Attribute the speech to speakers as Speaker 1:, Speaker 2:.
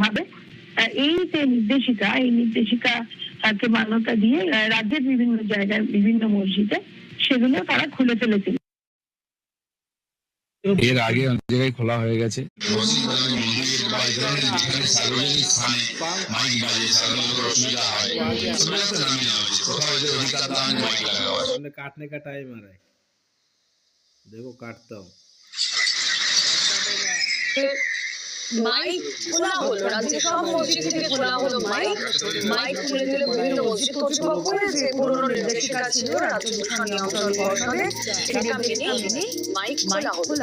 Speaker 1: ভাবে এই যে নির্দেশিকাকে মান্যতা দিয়ে রাজ্যের বিভিন্ন জায়গায় বিভিন্ন মসজিদে সেগুলো তারা খুলে ফেলেছিল।
Speaker 2: এর আগে অনেক জায়গায় খোলা হয়ে গেছে।
Speaker 3: काटने का टाइम आ रहा है, देखो काटता हूँ।
Speaker 4: মাইক খোলা হলো, রাজ্যের সব মসজিদ থেকে খোলা হলো মাইক খুলে দিলে বিভিন্ন মসজিদ কর্তৃপক্ষের যে পুরনো নির্দেশিকা ছিল রাজ্য শিক্ষা নিয়ন্ত্রণ পর্ষদের সেটা মেনে মাইক খোলা হলো।